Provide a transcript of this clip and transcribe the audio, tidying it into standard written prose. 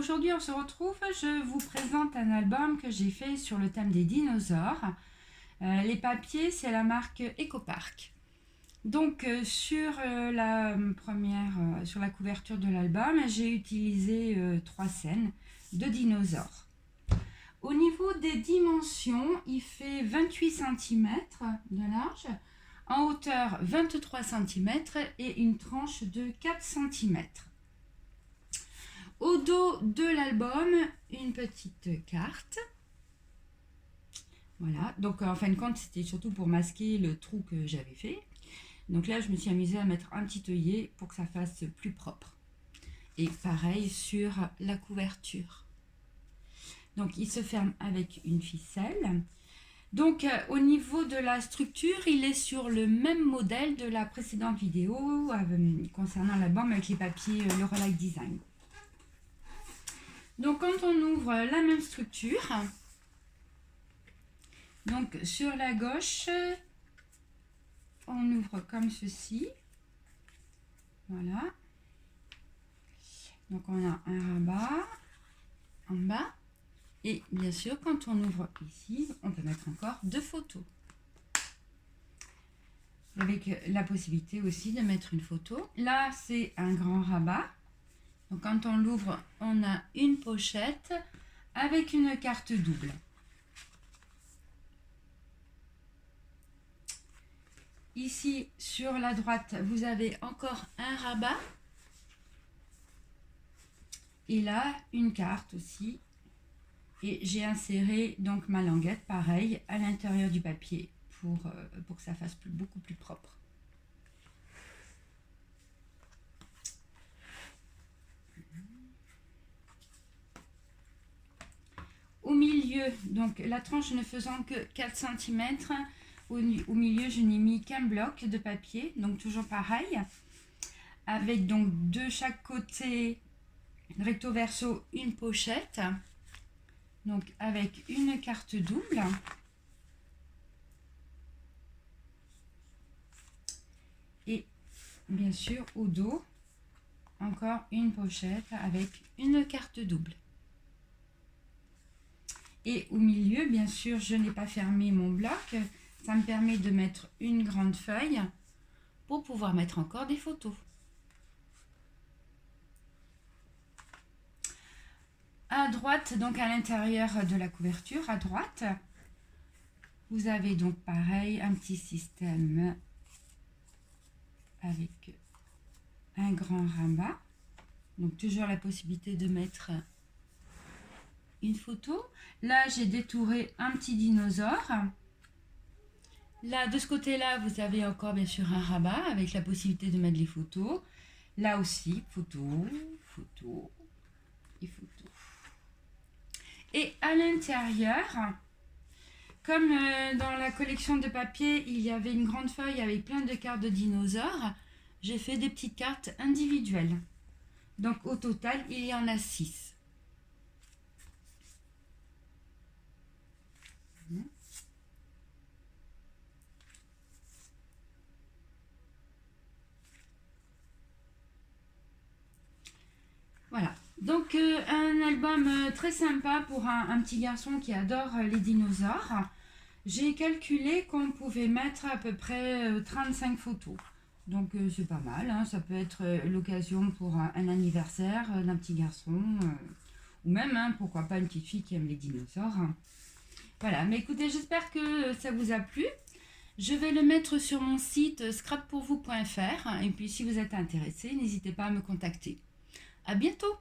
Aujourd'hui, on se retrouve. Je vous présente un album que j'ai fait sur le thème des dinosaures. Les papiers, c'est la marque EcoPark. Donc, sur la couverture de l'album, j'ai utilisé 3 scènes de dinosaures. Au niveau des dimensions, il fait 28 cm de large, en hauteur 23 cm et une tranche de 4 cm. Au dos de l'album, une petite carte. Voilà, donc en fin de compte, c'était surtout pour masquer le trou que j'avais fait. Donc là, je me suis amusée à mettre un petit œillet pour que ça fasse plus propre. Et pareil sur la couverture. Donc il se ferme avec une ficelle. Donc au niveau de la structure, il est sur le même modèle de la précédente vidéo concernant l'album avec les papiers Lorelei Design. Donc quand on ouvre la même structure, donc sur la gauche, on ouvre comme ceci. Voilà. Donc on a un rabat en bas. Et bien sûr, quand on ouvre ici, on peut mettre encore 2 photos. Avec la possibilité aussi de mettre une photo. Là, c'est un grand rabat. Donc quand on l'ouvre, on a une pochette avec une carte double. Ici, sur la droite, vous avez encore un rabat. Et là, une carte aussi. Et j'ai inséré donc ma languette, pareil, à l'intérieur du papier pour que ça fasse beaucoup plus propre. Au milieu, donc la tranche ne faisant que 4 cm, au milieu, je n'ai mis qu'un bloc de papier, donc toujours pareil, avec donc de chaque côté, recto verso, une pochette, donc avec une carte double. Et bien sûr, au dos, encore une pochette avec une carte double. Et au milieu, bien sûr, je n'ai pas fermé mon bloc. Ça me permet de mettre une grande feuille pour pouvoir mettre encore des photos. À droite, donc à l'intérieur de la couverture, à droite, vous avez donc pareil un petit système avec un grand rabat. Donc toujours la possibilité de mettre une photo. Là, j'ai détouré un petit dinosaure. Là, de ce côté-là, vous avez encore bien sûr un rabat avec la possibilité de mettre les photos. Là aussi, photo, photo et photo. Et à l'intérieur, comme dans la collection de papier, il y avait une grande feuille avec plein de cartes de dinosaures, j'ai fait des petites cartes individuelles. Donc au total, il y en a 6. Voilà, donc un album très sympa pour un petit garçon qui adore les dinosaures. J'ai calculé qu'on pouvait mettre à peu près 35 photos. Donc c'est pas mal, hein. Ça peut être l'occasion pour un anniversaire d'un petit garçon, ou même, hein, pourquoi pas une petite fille qui aime les dinosaures. Voilà, mais écoutez, j'espère que ça vous a plu. Je vais le mettre sur mon site scrappourvous.fr et puis si vous êtes intéressé, n'hésitez pas à me contacter. À bientôt!